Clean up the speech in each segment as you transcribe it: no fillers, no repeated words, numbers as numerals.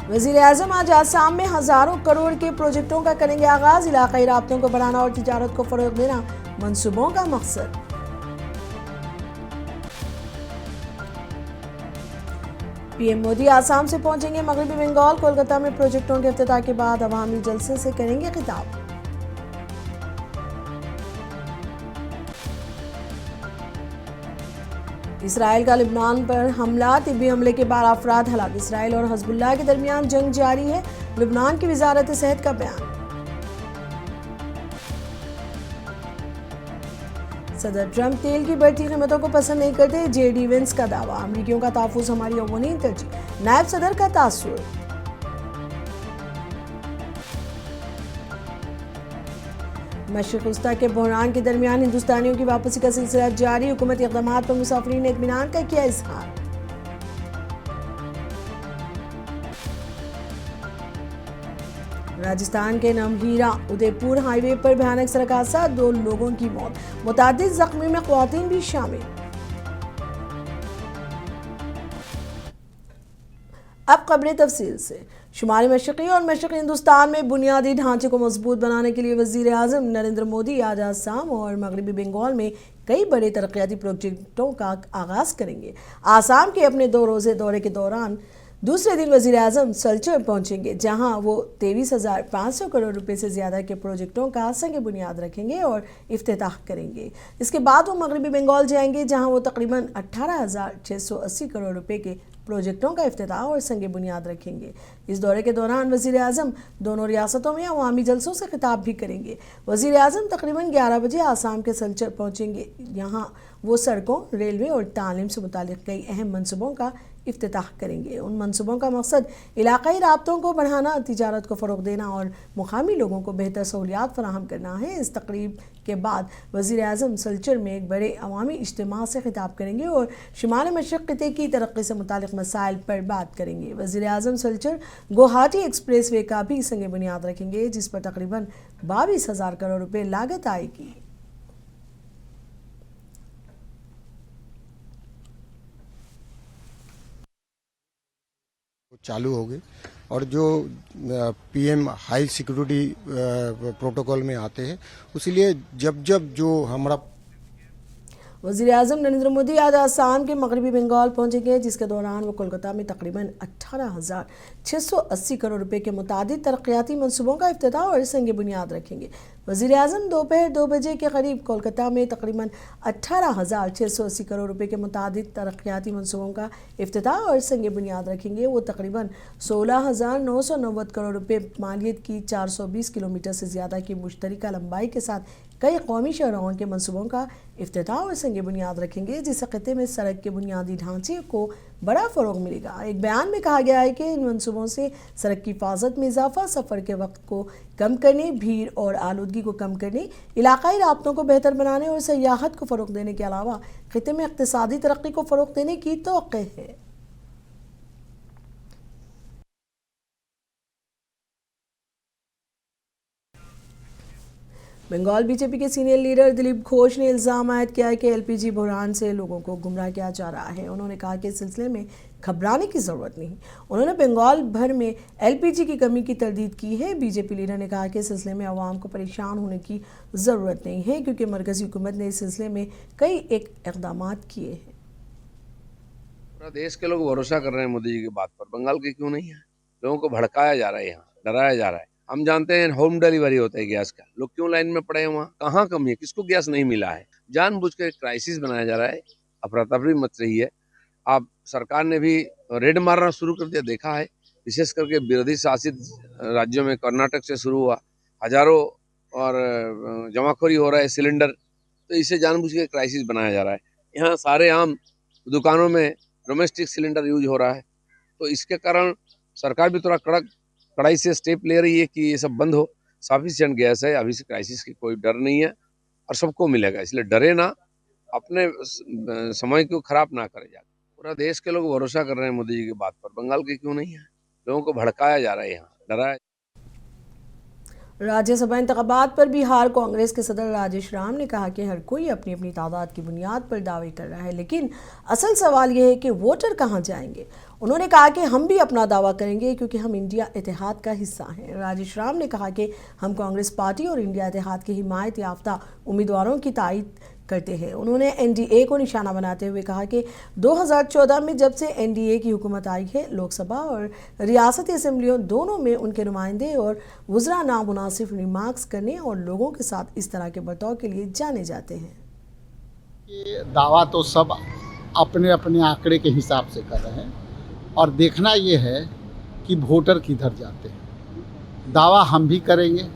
वज़ीर-ए-आज़म आज आसाम में हजारों करोड़ के प्रोजेक्टों का करेंगे आगाज। इलाकाई राब्तों को बढ़ाना और तिजारत को फरोग देना मंसूबों का मकसद। पीएम मोदी आसाम से पहुंचेंगे मगरबी बंगाल। कोलकाता में प्रोजेक्टों के इफ्तिताह के बाद अवामी जलसे से करेंगे खिताब। इसराइल का लिबनान पर हमला, तिब्बी हमले के 12 अफराद हलाक। इसराइल और हिजबुल्लाह के दरमियान जंग जारी है, लिबनान की वजारत सेहत का बयान। सदर ट्रंप तेल की बढ़ती कीमतों को पसंद नहीं करते, जेडी वेंस का दावा। अमरीकियों का तहफ़्फ़ुज़ हमारी अव्वलीन तरजीह, नायब सदर का तासुर। मशरिक़ वस्ता के बहरान के दरमियान हिंदुस्तानियों की वापसी का सिलसिला जारी। हुकूमती इक़दामात पर मुसाफिरीन ने इत्मीनान का किया इज़हार। राजस्थान के नमहीरा उदयपुर हाईवे पर भयानक सड़क हादसा, 2 लोगों की मौत, मुतादिद जख्मी में ख़वातीन भी शामिल। अब खबरें तफसील से। शुमाली मशरक़ी और मशरक़ी हिंदुस्तान में बुनियादी ढांचे को मजबूत बनाने के लिए वज़ीर-ए-आज़म नरेंद्र मोदी आज आसाम और मगरबी बंगाल में कई बड़े तरक्याती प्रोजेक्टों का आगाज़ करेंगे। आसाम के अपने 2 रोज़े दौरे के दौरान दूसरे दिन वज़ीर-ए-आज़म सिलचर पहुंचेंगे, जहां वो 23,500 करोड़ रुपए से ज़्यादा के प्रोजेक्टों का संग बुनियाद रखेंगे और इफ्तिताह करेंगे। इसके बाद वो मगरबी बंगाल जाएंगे, जहां वो तकरीबन 18,680 करोड़ रुपए के प्रोजेक्टों का इफ्तिताह और संग बुनियाद रखेंगे। इस दौरे के दौरान वज़ीर-ए-आज़म दोनों रियासतों में अवामी जलसों से खिताब भी करेंगे। वज़ीर-ए-आज़म तकरीबन 11 बजे आसाम के सिलचर पहुंचेंगे। यहाँ वो सड़कों, रेलवे और तालीम से मुतालिक कई अहम मनसूबों का इफ्तिताह करेंगे। उन मनसूबों का मकसद इलाकाई राब्तों को बढ़ाना, तिजारत को फ़रोग देना और मुकामी लोगों को बेहतर सहूलियात फराहम करना है। इस तकरीब के बाद वज़ीर-ए-आज़म सिलचर में एक बड़े अवामी इज्तिमा से खिताब करेंगे और शुमाल मशरक़ खिते की तरक्की से मुतालिक मसाइल पर बात करेंगे। वज़ीर-ए-आज़म सिलचर गुवाहाटी एक्सप्रेस वे का भी संग बुनियाद रखेंगे, जिस पर तकरीबन 22,000 करोड़ रुपए लागत आएगी। चालू हो गई और जो पीएम हाई सिक्योरिटी प्रोटोकॉल में आते हैं, उसीलिए जब जब जो हमारा वज़ीर-ए-आज़म नरेंद्र मोदी आज आसाम के मगरबी बंगाल पहुंचेंगे, जिसके दौरान वो कोलकाता में तकरीबन 18,680 करोड़ रुपए के मुतादिद तरक्याती मनसूबों का इफ्तिताह और संग बुनियाद रखेंगे। वज़ीर-ए-आज़म दोपहर 2 बजे के करीब कोलकाता में तकरीबन 18,680 करोड़ रुपए के मुतादिद तरक्याती मनसूबों का इफ्तिताह और संग बुनियाद रखेंगे। वो तकरीबन 16,990 करोड़ रुपए मालियत की 420 किलोमीटर से ज़्यादा की मुश्तरका लंबाई के साथ कई कौमी शहरों के मनसूबों का इफ्तिताह और संग बुनियाद रखेंगे, जिससे खत्े में सड़क के बुनियादी ढांचे को बड़ा फ़रोग मिलेगा। एक बयान में कहा गया है कि इन मनसूबों से सड़क की हिफाजत में इजाफा, सफ़र के वक्त को कम करने, भीड़ और आलूदगी को कम करने, इलाकाई राब्तों को बेहतर बनाने और सयाहत को फ़रोग देने के अलावा खत्े में इक़्तिसादी तरक्की को फ़रोग देने की तवक्को है। बंगाल बीजेपी के सीनियर लीडर दिलीप घोष ने इल्ज़ाम आयद किया है कि एलपीजी बहरान से लोगों को गुमराह किया जा रहा है। उन्होंने कहा कि इस सिलसिले में घबराने की ज़रूरत नहीं। उन्होंने बंगाल भर में एलपीजी की कमी की तरदीद की है। बीजेपी लीडर ने कहा कि इस सिलसिले में अवाम को परेशान होने की ज़रूरत नहीं है, क्योंकि मरकज़ी हुकूमत ने इस सिलसिले में कई इक़दाम किए हैं। पूरा देश के लोग भरोसा कर रहे हैं मोदी जी की बात पर, बंगाल के क्यों नहीं है? लोगों को भड़काया जा रहा है, यहाँ डराया जा रहा है। हम जानते हैं होम डिलीवरी होता है गैस का, लोग क्यों लाइन में पड़े हैं? वहाँ कहाँ कमी है? किसको गैस नहीं मिला है? जानबूझ के क्राइसिस बनाया जा रहा है, अफरा तफरी मच रही है। आप सरकार ने भी रेड मारना शुरू कर दिया, देखा है, विशेष करके विरोधी शासित राज्यों में। कर्नाटक से शुरू हुआ, हजारों और जमाखोरी हो रहा है सिलेंडर, तो इसे जानबूझ के क्राइसिस बनाया जा रहा है। यहाँ सारे आम दुकानों में डोमेस्टिक सिलेंडर यूज हो रहा है, तो इसके कारण सरकार भी थोड़ा कड़ाई से स्टेप ले रही है कि ये सब बंद हो। सफिशिएंट गैस है, अभी से क्राइसिस की कोई डर नहीं है और सबको मिलेगा, इसलिए डरे ना, अपने समय को खराब ना करे जाके। पूरा देश के लोग भरोसा कर रहे हैं मोदी जी की बात पर, बंगाल के क्यों नहीं है? लोगों को भड़काया जा रहा है, यहाँ डराया। राज्यसभा इंतखाबात पर बिहार कांग्रेस के सदर राजेश राम ने कहा कि हर कोई अपनी अपनी तादाद की बुनियाद पर दावे कर रहा है, लेकिन असल सवाल यह है कि वोटर कहां जाएंगे। उन्होंने कहा कि हम भी अपना दावा करेंगे क्योंकि हम इंडिया इतिहाद का हिस्सा हैं। राजेश राम ने कहा कि हम कांग्रेस पार्टी और इंडिया इतिहाद के हिमायत याफ्ता उम्मीदवारों की तायद करते हैं। उन्होंने एनडीए को निशाना बनाते हुए कहा कि 2014 में जब से एनडीए की हुकूमत आई है, लोकसभा और रियासती असेंबलियों दोनों में उनके नुमाइंदे और वुज़रा नामुनासिब रिमार्क्स करने और लोगों के साथ इस तरह के बर्ताव के लिए जाने जाते हैं। ये दावा तो सब अपने अपने आंकड़े के हिसाब से कर रहे हैं और देखना ये है कि वोटर किधर जाते हैं। दावा हम भी करेंगे,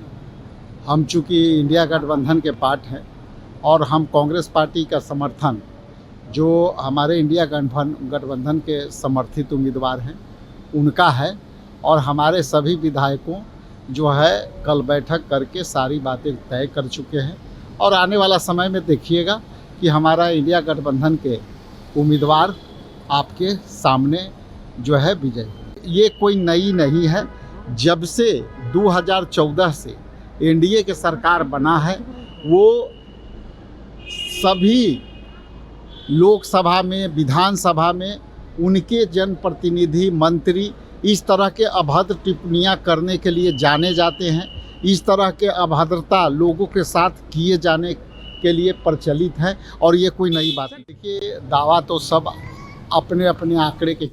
हम चूँकि इंडिया गठबंधन के पार्ट हैं और हम कांग्रेस पार्टी का समर्थन जो हमारे इंडिया गठबंधन के समर्थित उम्मीदवार हैं उनका है, और हमारे सभी विधायकों जो है कल बैठक करके सारी बातें तय कर चुके हैं और आने वाला समय में देखिएगा कि हमारा इंडिया गठबंधन के उम्मीदवार आपके सामने जो है विजय। ये कोई नई नहीं है, जब से 2014 से एनडीए के सरकार बना है वो सभी लोकसभा में, विधानसभा में उनके जनप्रतिनिधि मंत्री इस तरह के अभद्र टिप्पणियां करने के लिए जाने जाते हैं। इस तरह के अभद्रता लोगों के साथ किए जाने के लिए प्रचलित है और ये कोई नई बात नहीं। देखिए, दावा तो सब अपने अपने आंकड़े के।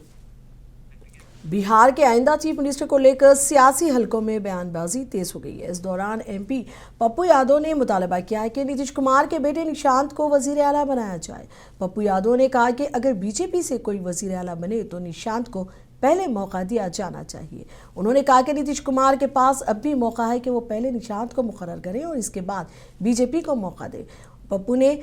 बिहार के आइंदा चीफ मिनिस्टर को लेकर सियासी हलकों में बयानबाजी तेज हो गई है। इस दौरान एमपी पप्पू यादव ने मुतालबा किया है कि नीतीश कुमार के बेटे निशांत को वजीर आला बनाया जाए। पप्पू यादव ने कहा कि अगर बीजेपी से कोई वजीर आला बने तो निशांत को पहले मौका दिया जाना चाहिए। उन्होंने कहा कि नीतीश कुमार के पास अब भी मौका है कि वो पहले निशांत को मुकर्रर करें और इसके बाद बीजेपी को मौका दें। पप्पू ने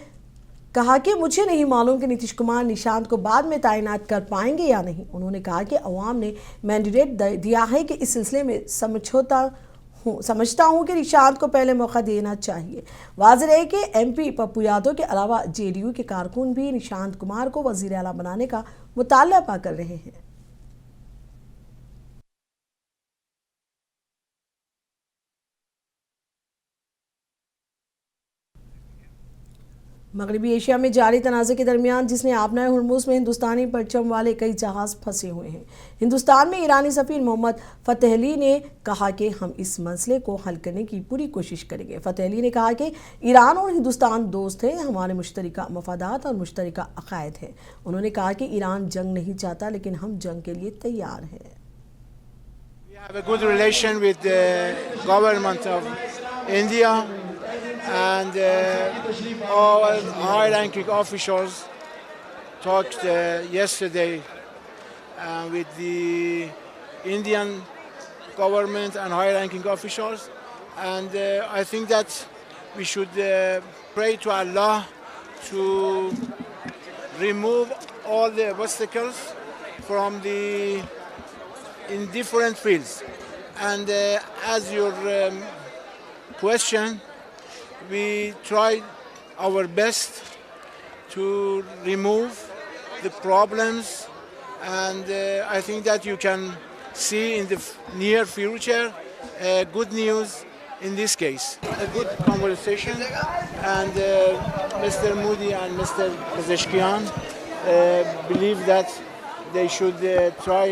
कहा कि मुझे नहीं मालूम कि नीतीश कुमार निशांत को बाद में तैनात कर पाएंगे या नहीं। उन्होंने कहा कि अवाम ने मैंडेट दिया है कि इस सिलसिले में समझता हूं कि निशांत को पहले मौका देना चाहिए। वाज़ेह है कि एमपी पप्पू यादव के अलावा जेडीयू के कारकुन भी निशांत कुमार को वजीर आला बनाने का मुतालबा कर रहे हैं। मगरबी एशिया में जारी तनाज़े के दरमियान जिसने आबनाए हुर्मुज़ में हिंदुस्तानी परचम वाले कई जहाज़ फंसे हुए हैं। हिंदुस्तान में ईरानी सफ़ीर मोहम्मद फ़तेहली ने कहा कि हम इस मसले को हल करने की पूरी कोशिश करेंगे। फ़तेहली ने कहा कि ईरान और हिंदुस्तान दोस्त हैं, हमारे मुश्तरका मफादात और मुश्तरका अक़ायद हैं। उन्होंने कहा कि ईरान जंग नहीं चाहता, लेकिन हम जंग के लिए तैयार हैं। We have a good relation with the government of India, and all high-ranking officials talked yesterday with the Indian government and high-ranking officials, and I think that we should pray to Allah to remove all the obstacles from the in different fields. And as your question, we tried our best to remove the problems, and I think that you can see in the near future good news in this case. A good conversation, and Mr. Modi and Mr. Pezeshkian believe that they should try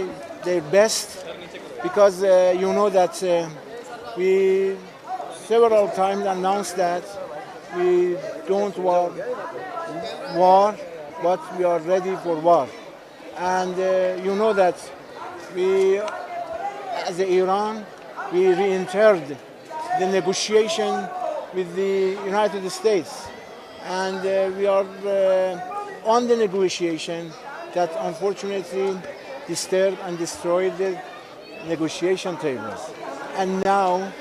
their best, because you know that we several times announced that we don't want war, but we are ready for war. And you know that we, as Iran, we re-entered the negotiation with the United States, and we are on the negotiation that unfortunately disturbed and destroyed the negotiation tables. And now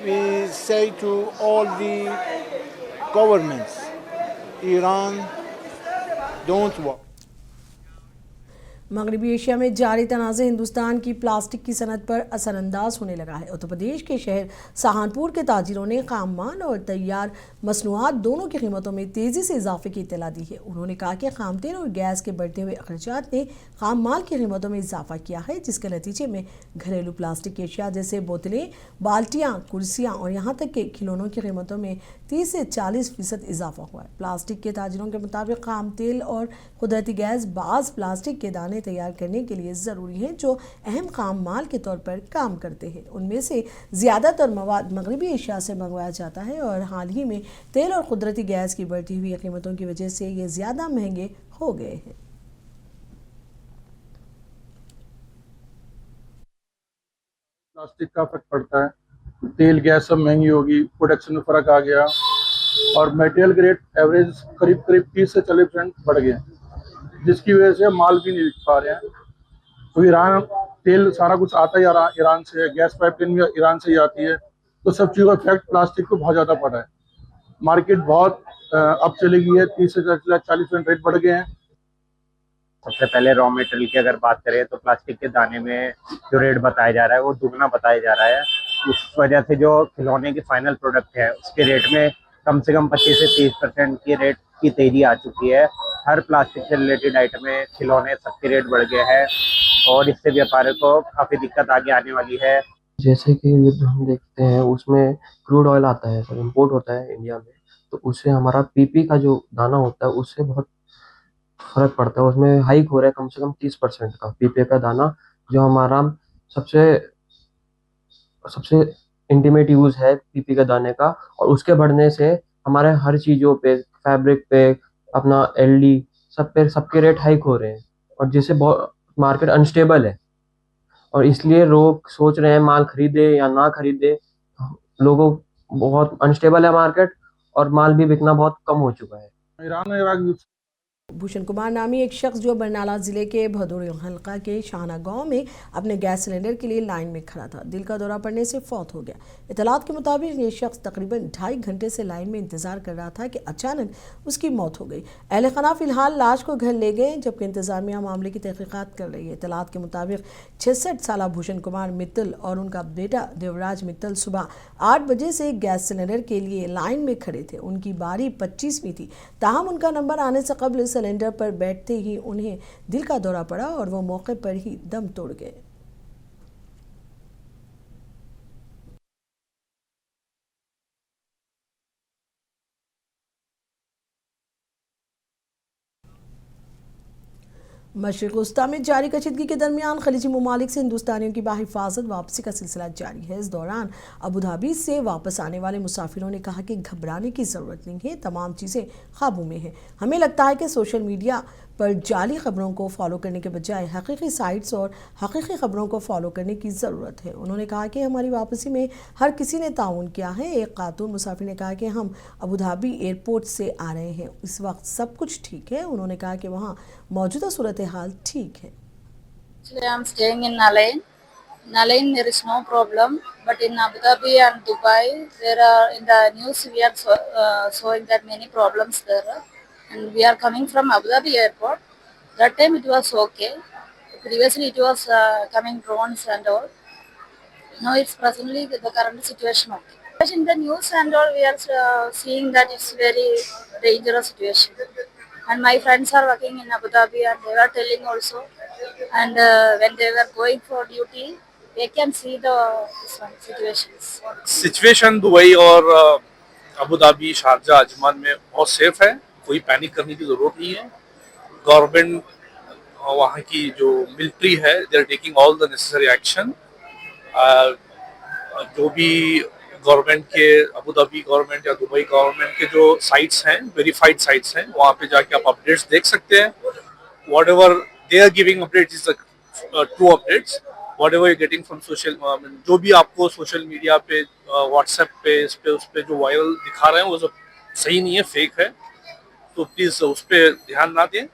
we say to all the governments, Iran, don't worry. मगरबी Asia में जारी तनाज़े हिंदुस्तान की plastic की सनत पर असरअंदाज होने लगा है। उत्तर प्रदेश के शहर सहारनपुर के ताजिरों ने खाम माल और तैयार मसनूआत दोनों की कीमतों में तेज़ी से इजाफे की इत्तला दी है। उन्होंने कहा कि खाम तेल और गैस के बढ़ते हुए अखराजात ने खाम माल की कीमतों में इजाफा किया है, जिसके नतीजे में घरेलू प्लास्टिक की अशिया जैसे बोतलें, बाल्टियाँ, कुर्सियाँ और यहाँ तक कि खिलौनों की कीमतों में 30 से 40% इजाफा हुआ है। प्लास्टिक के ताजिरों के मुताबिक खाम तेल और कुदरती गैस बाज़ प्लास्टिक के दाने तैयार करने के लिए ज़रूरी हैं जो अहम खाम माल के तौर पर काम करते हैं। उनमें से ज़्यादातर मवाद मगरबी एशिया से मंगवाया जाता है और हाल ही में तेल और कुदरती गैस की बढ़ती हुई कीमतों की वजह से ये ज़्यादा महंगे हो गए हैं। प्लास्टिक का फर्क पड़ता है, तेल गैस सब महंगी होगी, प्रोडक्शन में फर्क आ गया और मटेरियल के रेट एवरेज करीब करीब 30 से 40% बढ़ गए, जिसकी वजह से माल भी नहीं बिक पा रहे हैं। तो ईरान तेल सारा कुछ आता ही ईरान से है, गैस पाइपलाइन भी ईरान से ही आती है, तो सब चीज़ों का इफेक्ट प्लास्टिक को बहुत ज़्यादा पड़ा है। मार्केट बहुत अब चली गई है, 30 से 40% रेट बढ़ गए हैं। सबसे पहले रॉ मटेरियल की अगर बात करें तो प्लास्टिक के दाने में जो रेट बताया जा रहा है वो दुगना बताया जा रहा है। उस वजह से जो खिलौने की फाइनल प्रोडक्ट है उसके रेट में कम से कम 25 से 30% की रेट की तेजी आ चुकी है। हर प्लास्टिक से रिलेटेड आइटम में खिलौने सबके रेट बढ़ गए हैं और इससे व्यापारियों को काफ़ी दिक्कत आगे आने वाली है। जैसे कि युद्ध हम देखते हैं उसमें क्रूड ऑयल आता है, सर इम्पोर्ट होता है इंडिया में, तो उससे हमारा पीपी का जो दाना होता है उससे बहुत फर्क पड़ता है। उसमें हाइक हो रहा है कम से कम 30% का पीपी का दाना, जो हमारा सबसे सबसे इंटीमेट यूज है पीपी के दाने का, और उसके बढ़ने से हमारे हर चीज़ों पे, फैब्रिक पे, अपना एलडी सब पे सबके रेट हाइक हो रहे हैं और जिससे बहुत मार्केट अनस्टेबल है और इसलिए लोग सोच रहे हैं माल खरीदे या ना खरीदे। लोगों बहुत अनस्टेबल है मार्केट और माल भी बिकना बहुत कम हो चुका है। ईरान और इराक भूषण कुमार नामी एक शख्स जो बरनाला जिले के भदौरी हल्का के शाहना गांव में अपने गैस सिलेंडर के लिए लाइन में खड़ा था, दिल का दौरा पड़ने से फौत हो गया। इतलात के मुताबिक ये शख्स तकरीबन 2.5 घंटे से लाइन में इंतजार कर रहा था कि अचानक उसकी मौत हो गई। अहले खाना फिलहाल लाश को घर ले गए, जबकि इंतजामिया मामले की तहकीकात कर रही है। इतलात के मुताबिक 66 साल भूषण कुमार मित्तल और उनका बेटा देवराज मित्तल सुबह 8 बजे से गैस सिलेंडर के लिए लाइन में खड़े थे। उनकी बारी 25वीं थी, ताहम उनका नंबर आने से कबल सिलेंडर पर बैठते ही उन्हें दिल का दौरा पड़ा और वो मौके पर ही दम तोड़ गए। मशरिक़ वस्ता में जारी कशीदगी के दरमियान खलीजी ममालिक से हिंदुस्तानियों की बाहिफाजत वापसी का सिलसिला जारी है। इस दौरान अबू धाबी से वापस आने वाले मुसाफिरों ने कहा कि घबराने की ज़रूरत नहीं है, तमाम चीज़ें काबू में हैं। हमें लगता है कि सोशल मीडिया पर जाली खबरों को फॉलो करने के बजाय हकीकी साइट्स और हकीकी खबरों को फॉलो करने की ज़रूरत है। उन्होंने कहा कि हमारी वापसी में हर किसी ने ताउन किया है। एक खातून मुसाफिर ने कहा कि हम अबू धाबी एयरपोर्ट से आ रहे हैं, इस वक्त सब कुछ ठीक है। उन्होंने कहा कि वहाँ मौजूदा सूरत हाल ठीक है। Actually, I'm staying in Nalain. Nalain, there is no problem, but in Abu Dhabi and Dubai, there are in the news we are showing that many problems there. And we are coming from Abu Dhabi airport. That time it was okay. Previously it was coming drones and all. Now it's presently the current situation okay. But in the news and all, we are seeing that it's very dangerous situation. And my friends are working in Abu Dhabi and they were telling also. And when they were going for duty, they can see the situations. Situation Dubai और Abu Dhabi, Sharjah, Ajman में बहुत safe है, कोई panic करने की ज़रूरत नहीं है। गवर्नमेंट वहाँ की जो मिलिट्री है, they are taking all the necessary action. जो भी गवर्नमेंट के, अबू धाबी गवर्नमेंट या दुबई गवर्नमेंट के जो साइट्स हैं, वेरीफाइड साइट्स हैं, वहाँ पे जाके आप अपडेट्स देख सकते हैं। Whatever they are giving updates is true updates. Whatever you getting from social, जो भी आपको सोशल मीडिया पे, व्हाट्सएप पे, उस पे जो वायरल दिखा रहे हैं वो सब सही नहीं है, फेक है, तो प्लीज़ उस पर ध्यान ना दें।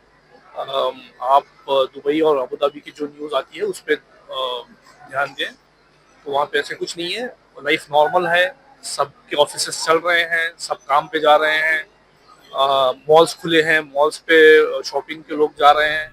आप दुबई और अबू धाबी की जो न्यूज़ आती है उस पर ध्यान दें। तो वहाँ पे ऐसे कुछ नहीं है, लाइफ नॉर्मल है, सबके ऑफिसेस चल रहे हैं, सब काम पे जा रहे हैं, मॉल्स खुले हैं, मॉल्स पे शॉपिंग के लोग जा रहे हैं।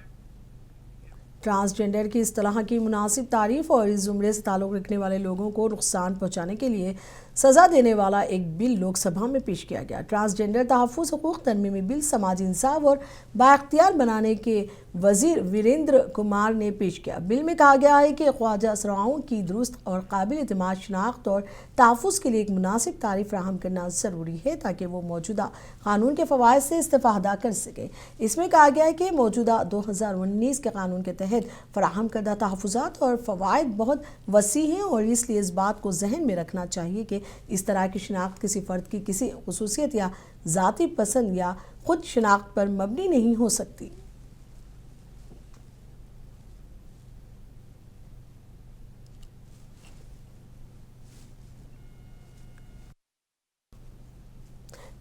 ट्रांसजेंडर की इस तरह की मुनासिब तारीफ और इस जुमरे से ताल्लुक़ रखने वाले लोगों को नुकसान पहुँचाने के लिए सज़ा देने वाला एक बिल लोकसभा में पेश किया गया। ट्रांसजेंडर तहफ़्फ़ुज़ हुकूक़ तरमीमी बिल समाजी इंसाफ और बाइख्तियार बनाने के वज़ीर वीरेंद्र कुमार ने पेश किया। बिल में कहा गया है कि ख्वाजा असराओं की दुरुस्त और काबिल एतमाद शनाख्त और तहफ़्फ़ुज़ के लिए एक मुनासिब तारीफ़ फ़राहम करना ज़रूरी है ताकि वो मौजूदा कानून के फ़वाइद से इस्तिफ़ादा कर सके। इसमें कहा गया है कि मौजूदा 2019 के कानून के तहत फ़राहम करदा तहफ़्फ़ुज़ात और फ़वाइद बहुत वसी हैं और इसलिए इस बात को जहन में रखना चाहिए कि इस तरह की शनाख्त किसी फ़र्द की किसी खुसूसियत या ज़ाती पसंद या खुद शनाख्त पर मबनी नहीं हो सकती।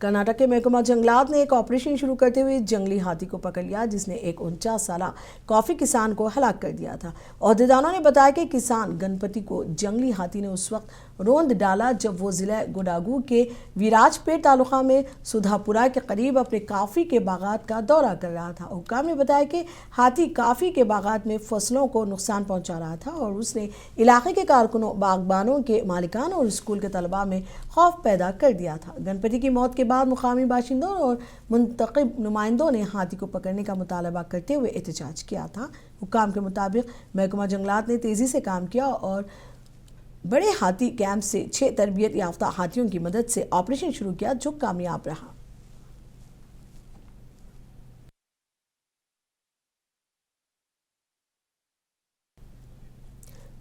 कर्नाटक के महकमा जंगलात ने एक ऑपरेशन शुरू करते हुए जंगली हाथी को पकड़ लिया जिसने एक 49 साला कॉफ़ी किसान को हलाक कर दिया था। ओहदेदारों ने बताया कि किसान गणपति को जंगली हाथी ने उस वक्त रोंद डाला जब वो ज़िला गुडागू के विराजपेट तालुका में सुधापुरा के करीब अपने काफ़ी के बागात का दौरा कर रहा था। हुक्काम ने बताया कि हाथी काफ़ी के बागात में फसलों को नुकसान पहुँचा रहा था और उसने इलाके के कारकुनों, बागबानों के मालिकान और स्कूल के तलबा में खौफ पैदा कर दिया था। गणपति की मौत के बाद मुकामी बाशिंदों और मुंतखब नुमाइंदों ने हाथी को पकड़ने का मुतालबा करते हुए एहतजाज किया था। हुक्काम के मुताबिक महकमा जंगलात ने तेज़ी से काम किया और बड़े हाथी कैंप से 6 तरबियत याफ्ता हाथियों की मदद से ऑपरेशन शुरू किया जो कामयाब रहा।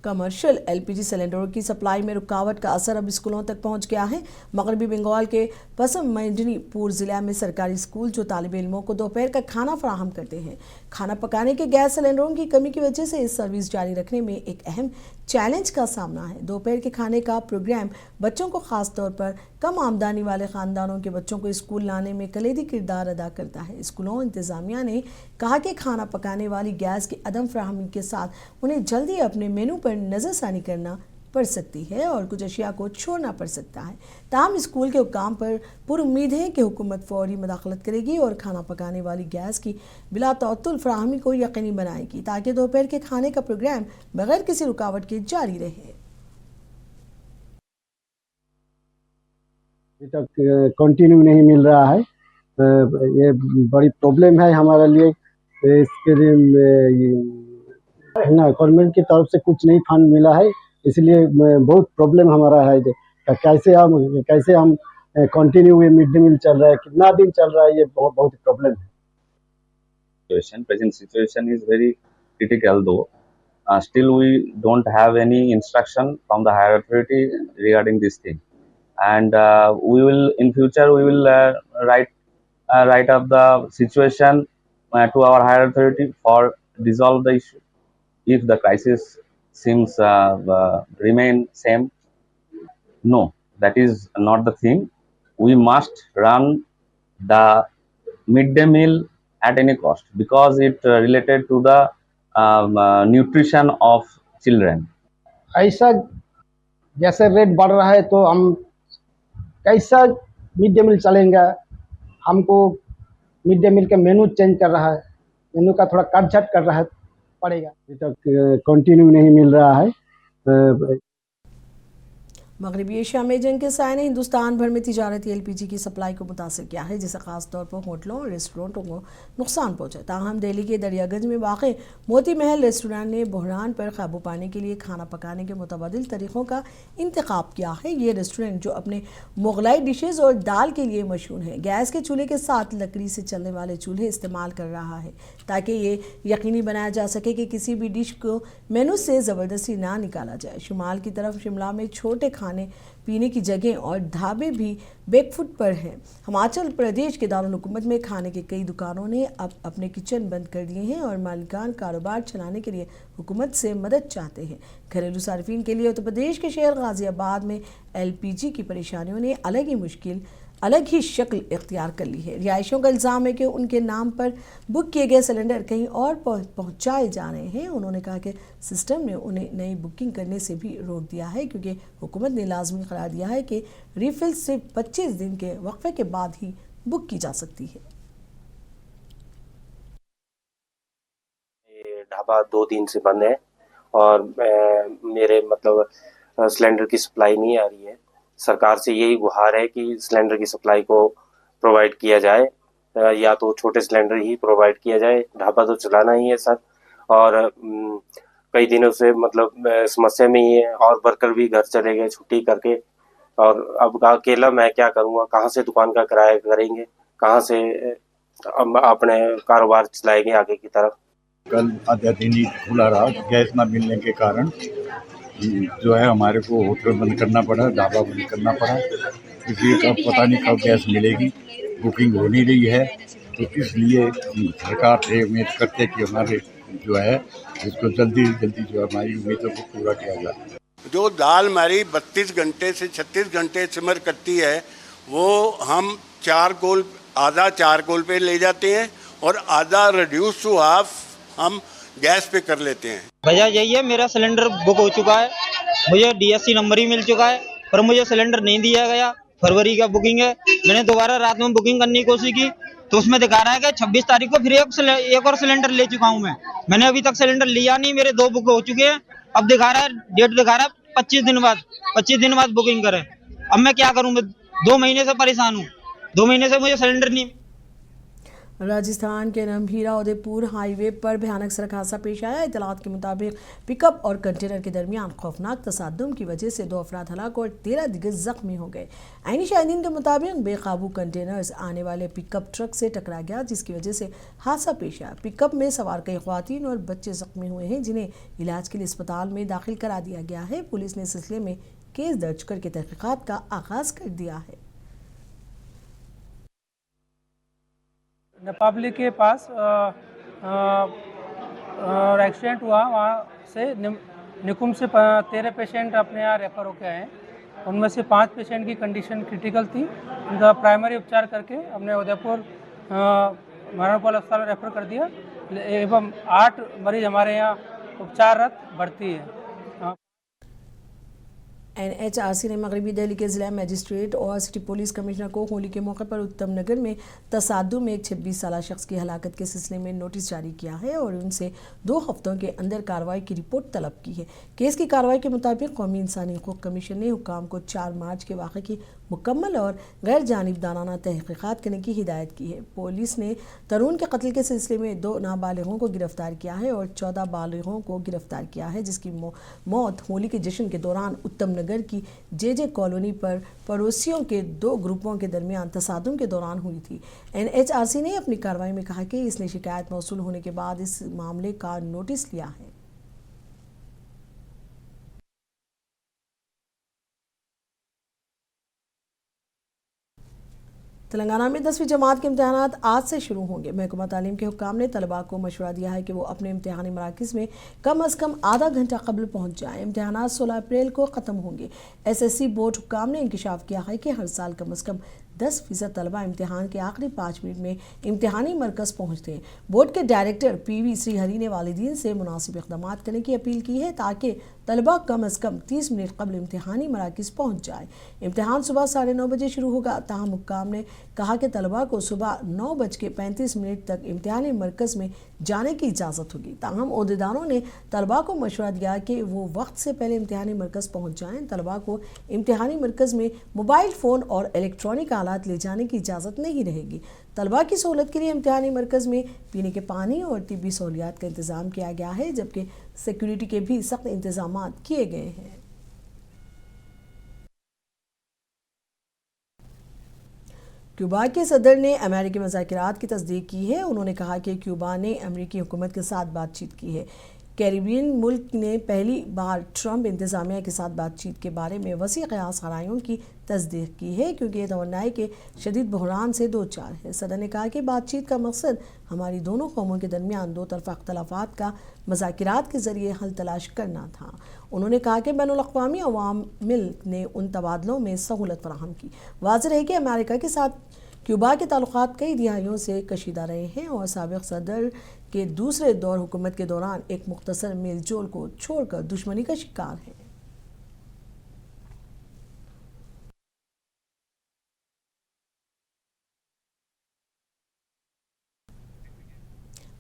कमर्शियल एलपीजी सिलेंडरों की सप्लाई में रुकावट का असर अब स्कूलों तक पहुंच गया है। मगरबी बंगाल के पश्चिम मेदिनीपुर जिला में सरकारी स्कूल जो तालिब इल्मों को दोपहर का खाना फराहम करते हैं, खाना पकाने के गैस सिलेंडरों की कमी की वजह से इस सर्विस जारी रखने में एक अहम चैलेंज का सामना है। दोपहर के खाने का प्रोग्राम बच्चों को खास तौर पर कम आमदनी वाले खानदानों के बच्चों को स्कूल लाने में कलीदी किरदार अदा करता है। स्कूलों इंतजामिया ने कहा कि खाना पकाने वाली गैस की अदम फराहमी के साथ उन्हें जल्दी अपने मेनू पर नज़रसानी करना पड़ सकती है और कुछ अशिया को छोड़ना पड़ सकता है। ताहम स्कूल के हुक्काम पर पुरुम्मीद है कि हुकूमत फौरी मदाखलत करेगी और खाना पकाने वाली गैस की बिला तअत्तुल फराहमी को यकीनी बनाएगी ताकि दोपहर के खाने का प्रोग्राम बगैर किसी रुकावट के जारी रहे। अभी तक कंटिन्यू नहीं मिल रहा है, ये बड़ी प्रॉब्लम है हमारे लिए। इसके लिए ना गवर्नमेंट की तरफ से कुछ नहीं फंड मिला है, इसलिए बहुत प्रॉब्लम हमारा है। कैसे हम कंटिन्यू ये मिड डे मील चल रहा है, कितना दिन चल रहा है, ये बहुत प्रॉब्लम है। Present situation is very critical though. Still we don't have any instruction from the higher authority regarding this thing, and we will in future we will write up the situation to our higher authority for resolve the issue. If the crisis seems remain same, no, that is not the thing. We must run the midday meal at any cost because it related to the nutrition of children. ऐसा जैसे rate बढ़ रहा है तो हम कैसा mid day meal चलेंगे। हमको मिड डे मील का मेनू चेंज कर रहा है, मेनू का थोड़ा कट छट कर रहा है पड़ेगा। अभी तक कंटिन्यू नहीं मिल रहा है। मगरबी एशिया में जंग के साय ने हिंदुस्तान भर में तिजारती एलपीजी की सप्लाई को मुतासर किया है जिससे खास तौर पर होटलों और रेस्टोरेंटों को नुकसान पहुंचा। ताहम दिल्ली के दरियागंज में वाक़े मोती महल रेस्टोरेंट ने बहरान पर काबू पाने के लिए खाना पकाने के मुतबादिल तरीक़ों का इंतखाब किया है। ये रेस्टोरेंट जो अपने मुगलाई डिशेज़ और दाल के लिए मशहूर है, गैस के चूल्हे के साथ लकड़ी से चलने वाले चूल्हे इस्तेमाल कर रहा है ताकि ये यकीनी बनाया जा सके कि किसी भी डिश को मेनू से ज़बरदस्ती ना निकाला जाए। शुमाल की तरफ शिमला में छोटे खाने पीने की जगह और ढाबे भी बैकफुट पर हैं। हिमाचल प्रदेश के दारुल हुकूमत में खाने के कई दुकानों ने अब अपने किचन बंद कर दिए हैं और मालिकान कारोबार चलाने के लिए हुकूमत से मदद चाहते हैं। घरेलू सार्फिन के लिए उत्तर प्रदेश के शहर गाजियाबाद में एलपीजी की परेशानियों ने अलग ही शक्ल इख्तियार कर ली है। रिहायशियों का इल्ज़ाम है कि उनके नाम पर बुक किए गए सिलेंडर कहीं और पहुंचाए जा रहे हैं। उन्होंने कहा कि सिस्टम ने उन्हें नई बुकिंग करने से भी रोक दिया है क्योंकि हुकूमत ने लाजमी करार दिया है कि रिफिल सिर्फ 25 दिन के वक्फे के बाद ही बुक की जा सकती है। ढाबा 2 दिन से बंद है और मेरे मतलब सिलेंडर की सप्लाई नहीं आ रही है। सरकार से यही गुहार है कि सिलेंडर की सप्लाई को प्रोवाइड किया जाए, या तो छोटे सिलेंडर ही प्रोवाइड किया जाए। ढाबा तो चलाना ही है सर, और कई दिनों से मतलब समस्या में ही है, और वर्कर भी घर चले गए छुट्टी करके, और अब अकेला मैं क्या करूँगा, कहाँ से दुकान का किराया करेंगे, कहाँ से अपने कारोबार चलाएंगे आगे की तरफ। कल आधा दिन ही खुला रहा, गैस ना मिलने के कारण जो है हमारे को होटल बंद करना पड़ा, ढाबा बंद करना पड़ा, क्योंकि कब पता नहीं कब गैस मिलेगी, बुकिंग हो नहीं रही है। तो इसलिए सरकार से उम्मीद करते कि हमारे जो है इसको जल्दी जल्दी जो हमारी उम्मीदों को पूरा किया जाए। जो दाल हमारी 32 घंटे से 36 घंटे सिमर करती है, वो हम आधा चारकोल पे ले जाते हैं और आधा रिड्यूस टू हाफ हम गैस पे कर लेते हैं। वजह यही है, मेरा सिलेंडर बुक हो चुका है, मुझे DSC नंबर ही मिल चुका है, पर मुझे सिलेंडर नहीं दिया गया। फरवरी का बुकिंग है, मैंने दोबारा रात में बुकिंग करने की कोशिश की तो उसमें दिखा रहा है कि 26 तारीख को फिर एक और सिलेंडर ले चुका हूं। मैंने अभी तक सिलेंडर लिया नहीं, मेरे 2 बुक हो चुके हैं। अब दिखा रहा है, डेट दिखा रहा है 25 दिन बाद बुकिंग करें। अब मैं क्या करूं, मैं 2 महीने से परेशान हूँ, 2 महीने से मुझे सिलेंडर नहीं। राजस्थान के नमभीरा उदयपुर हाईवे पर भयानक सड़क हादसा पेश आया। इतलात के मुताबिक पिकअप और कंटेनर के दरमियान खौफनाक तसादुम की वजह से 2 अफराद हलाक और 13 दिग्गज जख्मी हो गए। आईनी शाहिदीन के मुताबिक बेकाबू कंटेनर्स आने वाले पिकअप ट्रक से टकरा गया, जिसकी वजह से हादसा पेश आया। पिकअप में सवार कई ख्वातीन और बच्चे जख्मी हुए हैं, जिन्हें इलाज के लिए अस्पताल में दाखिल करा दिया गया है। पुलिस ने इस सिलसिले में केस दर्ज करके तहकीकात का आगाज कर दिया है। नेपाली के पास एक्सीडेंट हुआ, वहाँ से निकुम से 13 पेशेंट अपने यहाँ रेफर होकर आए हैं। उनमें से 5 पेशेंट की कंडीशन क्रिटिकल थी, उनका प्राइमरी उपचार करके हमने उदयपुर महाराणा अस्पताल रेफर कर दिया, एवं 8 मरीज हमारे यहाँ उपचाररत भर्ती है। NHRC ने मगरबी दिल्ली के जिला मजिस्ट्रेट और सिटी पुलिस कमिश्नर को होली के मौके पर उत्तम नगर में तसादुम में एक 26 साला शख्स की हलाकत के सिलसिले में नोटिस जारी किया है और उनसे 2 हफ्तों के अंदर कार्रवाई की रिपोर्ट तलब की है। केस की कार्रवाई के मुताबिक कौमी इंसानी हकूक़ कमीशन ने हुक्काम को 4 मार्च के वाक़े की मुकम्मल और गैर जानिबदाराना तहक़ीक़ात करने की हिदायत की है। पुलिस ने तरुण के कत्ल के सिलसिले में 2 नाबालिगों को गिरफ्तार किया है और 14 बालिगों को गिरफ्तार किया है, जिसकी मौत होली के जश्न के दौरान उत्तम नगर की JJ कॉलोनी पर पड़ोसियों के 2 ग्रुपों के दरमियान तसादुम के दौरान हुई थी। NHRC ने अपनी कार्रवाई में कहा कि इसने शिकायत मौसूल होने के बाद इस मामले का नोटिस लिया है। तेलंगाना में 10वीं जमात के इम्तहानात आज से शुरू होंगे। महकमा तालीम के हुक्काम ने तलबा को मशवरा दिया है कि वो अपने इम्तहानी मराकज़ में कम अज़ कम आधा घंटा कबल पहुँच जाएँ। इम्तहानात 16 अप्रैल को ख़त्म होंगे। SSC बोर्ड हुक्काम ने इंकशाफ किया है कि हर साल कम अज़ कम 10% तलबा इम्तहान के आखिरी 5 मिनट में इम्तहानी मरकज़ पहुँचते हैं। बोर्ड के डायरेक्टर PV श्रीहरी ने वालिदीन से मुनासिब इक़दाम करने की अपील की है ताकि तलबा कम अज़ कम 30 मिनट कबल इम्तहानी मराकज़ पहुँच जाए। इम्तहान सुबह 9:30 बजे शुरू होगा। ताहम हुक्काम ने कहा कि तलबा को सुबह 9:35 तक इम्तहानी मरकज़ में जाने की इजाज़त होगी। ताहम ओहदेदारों ने तलबा को मशवरा दिया कि वो वक्त से पहले इम्तहानी मरकज़ पहुँच जाएँ। तलबा को इम्तहानी मरकज़ में मोबाइल फ़ोन और इलेक्ट्रॉनिक आलात ले जाने की इजाज़त नहीं रहेगी। तलबा की सहूलत के लिए इम्तहानी मरकज़ में पीने के पानी और तिब्बी सहूलियात का इंतज़ाम किया गया है, जबकि सिक्योरिटी के भी सख्त इंतज़ाम किए गए हैं। क्यूबा के सदर ने अमेरिकी मज़ाकिरात की तस्दीक की है। उन्होंने कहा कि क्यूबा ने अमेरिकी हुकूमत के साथ बातचीत की है। कैरिबियन मुल्क ने पहली बार ट्रंप इंतज़ामिया के साथ बातचीत के बारे में वसी क़यास खराइयों की तस्दीक की है, क्योंकि यह तमन्ना है कि शदीद बहरान से दो चार है। सदर ने कहा कि बातचीत का मकसद हमारी दोनों कौमों के दरमियान 2 तरफ़ा अख्तलाफात का मज़ाकिरात के ज़रिए हल तलाश करना था। उन्होंने कहा कि बैनुल-अक़वामी अवामिल ने उन तबादलों में सहूलत फराहम की। वाज़ेह है कि अमेरिका के साथ क्यूबा के ताल्लुकात कई दिहाइयों से कशीदा रहे हैं और साबिक़ सदर के दूसरे दौर हुकूमत के दौरान एक मुख्तसर मेलजोल को छोड़कर दुश्मनी का शिकार है।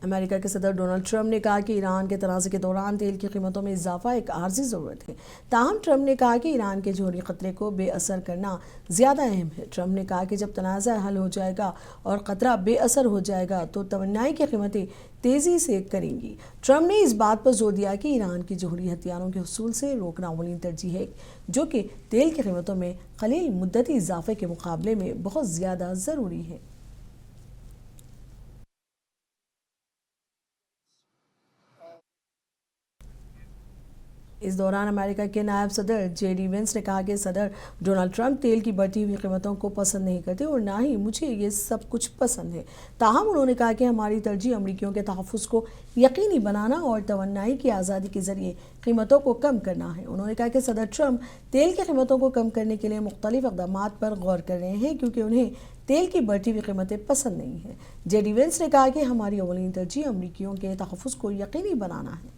अमेरिका के सदर डोनाल्ड ट्रंप ने कहा कि ईरान के तनाज़े के दौरान तेल की कीमतों में इजाफा एक आर्जी ज़रूरत है। ताहम ट्रंप ने कहा कि ईरान के जौहरी खतरे को बेअसर करना ज़्यादा अहम है। ट्रंप ने कहा कि जब तनाज़ा हल हो जाएगा और ख़तरा बेअसर हो जाएगा तो तवन्नाई की कीमतें तेज़ी से करेंगी। ट्रंप ने इस बात पर जोर दिया कि ईरान की जौहरी हथियारों के हुसूल से रोकना अव्वलीन तरजीह है, जो कि तेल की कीमतों में कलील मुद्दती इजाफे के मुकाबले में बहुत ज़्यादा ज़रूरी है। इस दौरान अमेरिका के नायब सदर जेडी वेंस ने कहा कि सदर डोनाल्ड ट्रंप तेल की बढ़ती हुई कीमतों को पसंद नहीं करते और ना ही मुझे ये सब कुछ पसंद है। ताहम उन्होंने कहा कि हमारी तरजीह अमरीकियों के तहफ़्फ़ुज़ को यकीनी बनाना और तवन्नाई की आज़ादी के ज़रिए कीमतों को कम करना है। उन्होंने कहा कि सदर ट्रंप तेल की कीमतों को कम करने के लिए मुख्तलिफ इक़दामात पर गौर कर रहे हैं, क्योंकि उन्हें तेल की बढ़ती हुई कीमतें पसंद नहीं हैं। जेडी वेंस ने कहा कि हमारी अव्वलीन तरजीह अमरीकियों के तहफ़्फ़ुज़ को यकीनी बनाना है।